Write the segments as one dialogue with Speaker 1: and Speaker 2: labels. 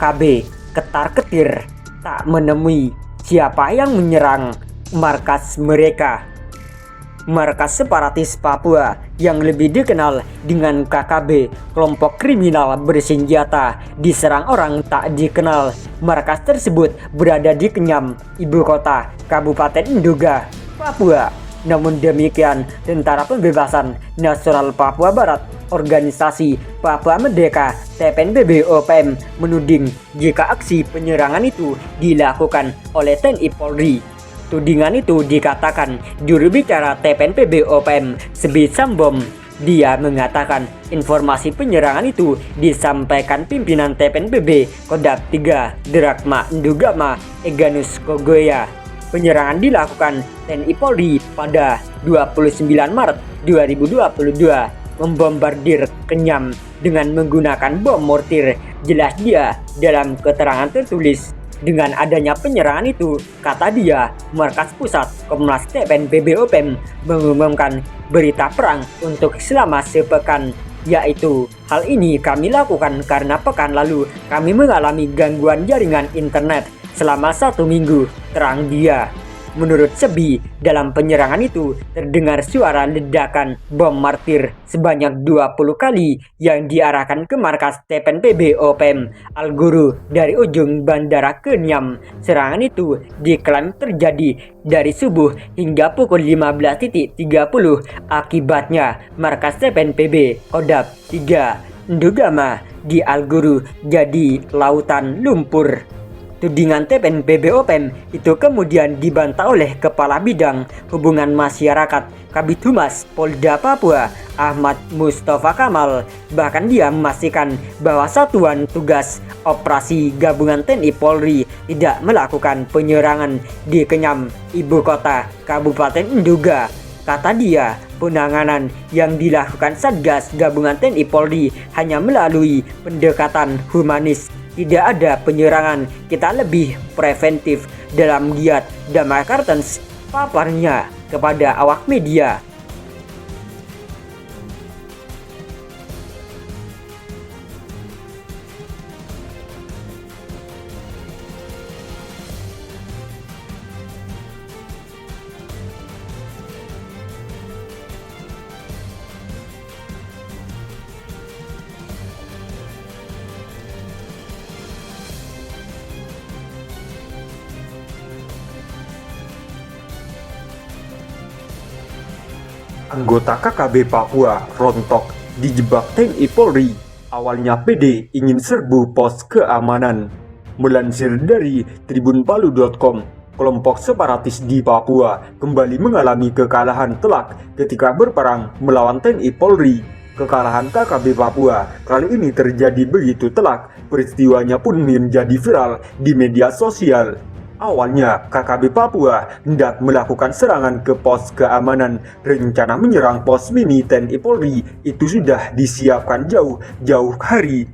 Speaker 1: KKB ketar-ketir tak menemui siapa yang menyerang markas mereka. Markas separatis Papua yang lebih dikenal dengan KKB, kelompok kriminal bersenjata, diserang orang tak dikenal. Markas tersebut berada di Kenyam, ibu kota Kabupaten Nduga, Papua. Namun demikian, Tentara Pembebasan Nasional Papua Barat, organisasi Papua Merdeka TPNPB OPM, menuding jika aksi penyerangan itu dilakukan oleh TNI Polri. Tudingan itu dikatakan juru bicara TPNPB OPM, Sebi Sambom. Dia mengatakan informasi penyerangan itu disampaikan pimpinan TPNPB Kodam 3 Drakma Ndugama Eganus Kogoya. Penyerangan dilakukan TNI Polri pada 29 Maret 2022, membombardir Kenyam dengan menggunakan bom mortir. Jelas dia dalam keterangan tertulis. Dengan adanya penyerangan itu, kata dia, Markas Pusat Komnas TPNPB OPM mengumumkan berita perang untuk selama sepekan, yaitu hal ini kami lakukan karena pekan lalu kami mengalami gangguan jaringan internet selama 1 minggu, terang dia. Menurut Sebi, dalam penyerangan itu terdengar suara ledakan bom mortir sebanyak 20 kali yang diarahkan ke markas TPNPB OPM Al-Guru dari ujung bandara Kenyam. Serangan itu diklaim terjadi dari subuh hingga pukul 15.30. Akibatnya, markas TPNPB Kodam 3 Ndugama di Al-Guru jadi lautan lumpur. Tudingan TPNPB OPM itu kemudian dibantah oleh Kepala Bidang Hubungan Masyarakat Kabid Humas Polda Papua, Ahmad Mustafa Kamal. Bahkan dia memastikan bahwa Satuan Tugas Operasi Gabungan TNI Polri tidak melakukan penyerangan di Kenyam, ibu kota Kabupaten Nduga. Kata dia, penanganan yang dilakukan Satgas Gabungan TNI Polri hanya melalui pendekatan humanis. Tidak ada penyerangan, kita lebih preventif dalam giat damai Kartens, paparnya kepada awak media.
Speaker 2: Anggota KKB Papua rontok dijebak TNI Polri. Awalnya PD ingin serbu pos keamanan. Melansir dari tribunpalu.com, kelompok separatis di Papua kembali mengalami kekalahan telak ketika berperang melawan TNI Polri. Kekalahan KKB Papua kali ini terjadi begitu telak, peristiwanya pun menjadi viral di media sosial. Awalnya, KKB Papua hendak melakukan serangan ke pos keamanan. Rencana menyerang pos mini TNI Polri itu sudah disiapkan jauh-jauh hari.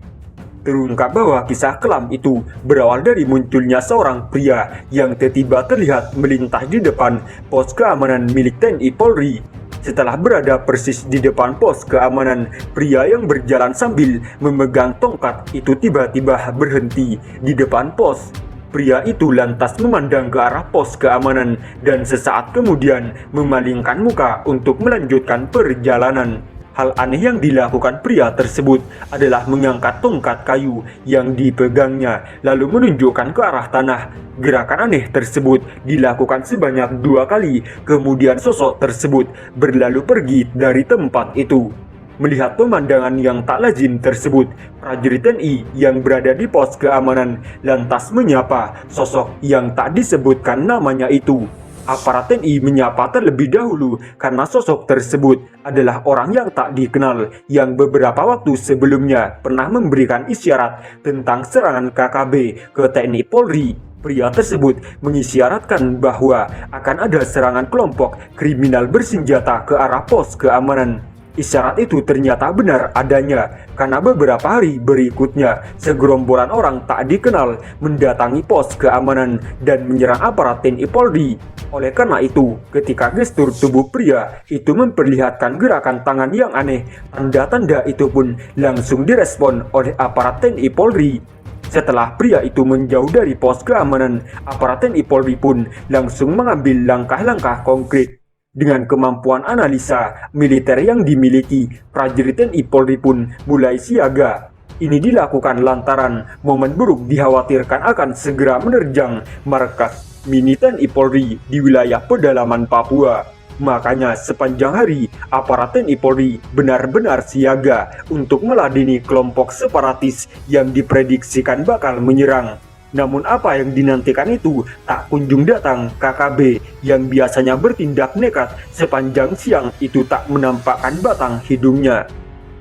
Speaker 2: Terungkap bahwa kisah kelam itu berawal dari munculnya seorang pria yang tiba-tiba terlihat melintas di depan pos keamanan milik TNI Polri. Setelah berada persis di depan pos keamanan, pria yang berjalan sambil memegang tongkat itu tiba-tiba berhenti di depan pos. Pria itu lantas memandang ke arah pos keamanan dan sesaat kemudian memalingkan muka untuk melanjutkan perjalanan. Hal aneh yang dilakukan pria tersebut adalah mengangkat tongkat kayu yang dipegangnya lalu menunjukkan ke arah tanah. Gerakan aneh tersebut dilakukan sebanyak 2 kali, kemudian sosok tersebut berlalu pergi dari tempat itu. Melihat pemandangan yang tak lazim tersebut, prajurit TNI yang berada di pos keamanan lantas menyapa sosok yang tak disebutkan namanya itu. Aparat TNI menyapa terlebih dahulu karena sosok tersebut adalah orang yang tak dikenal yang beberapa waktu sebelumnya pernah memberikan isyarat tentang serangan KKB ke TNI Polri. Pria tersebut mengisyaratkan bahwa akan ada serangan kelompok kriminal bersenjata ke arah pos keamanan. Isyarat itu ternyata benar adanya, karena beberapa hari berikutnya segerombolan orang tak dikenal mendatangi pos keamanan dan menyerang aparat TNI Polri. Oleh karena itu, ketika gestur tubuh pria itu memperlihatkan gerakan tangan yang aneh, tanda-tanda itu pun langsung direspon oleh aparat TNI Polri. Setelah pria itu menjauh dari pos keamanan, aparat TNI Polri pun langsung mengambil langkah-langkah konkret. Dengan kemampuan analisa militer yang dimiliki, prajurit TNI Polri pun mulai siaga. Ini dilakukan lantaran momen buruk dikhawatirkan akan segera menerjang markas mini TNI Polri di wilayah pedalaman Papua. Makanya sepanjang hari, aparat TNI Polri benar-benar siaga untuk meladeni kelompok separatis yang diprediksikan bakal menyerang. Namun apa yang dinantikan itu tak kunjung datang. KKB yang biasanya bertindak nekat sepanjang siang itu tak menampakkan batang hidungnya.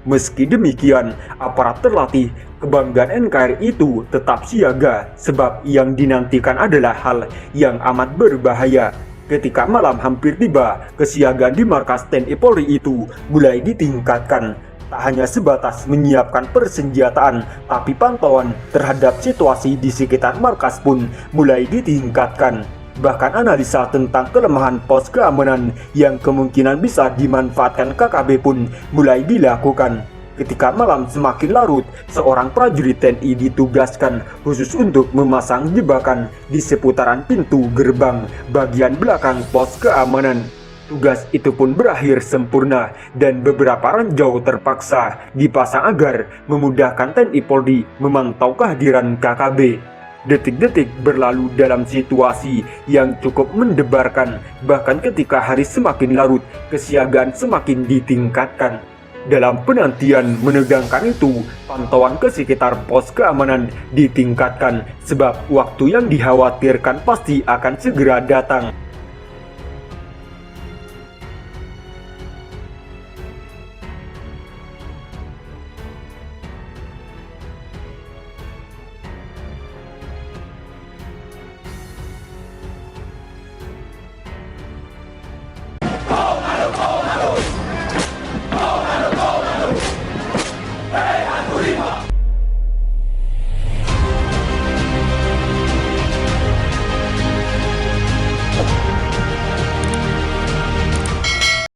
Speaker 2: Meski demikian, aparat terlatih kebanggaan NKRI itu tetap siaga sebab yang dinantikan adalah hal yang amat berbahaya. Ketika malam hampir tiba, kesiagaan di markas TNI Polri itu mulai ditingkatkan. Tak hanya sebatas menyiapkan persenjataan, tapi pantauan terhadap situasi di sekitar markas pun mulai ditingkatkan. Bahkan analisa tentang kelemahan pos keamanan yang kemungkinan bisa dimanfaatkan KKB pun mulai dilakukan. Ketika malam semakin larut, seorang prajurit TNI ditugaskan khusus untuk memasang jebakan di seputaran pintu gerbang bagian belakang pos keamanan. Tugas itu pun berakhir sempurna dan beberapa ranjau terpaksa dipasang agar memudahkan TNI Polri memantau kehadiran KKB. Detik-detik berlalu dalam situasi yang cukup mendebarkan, bahkan ketika hari semakin larut, kesiagaan semakin ditingkatkan. Dalam penantian menegangkan itu, pantauan ke sekitar pos keamanan ditingkatkan sebab waktu yang dikhawatirkan pasti akan segera datang.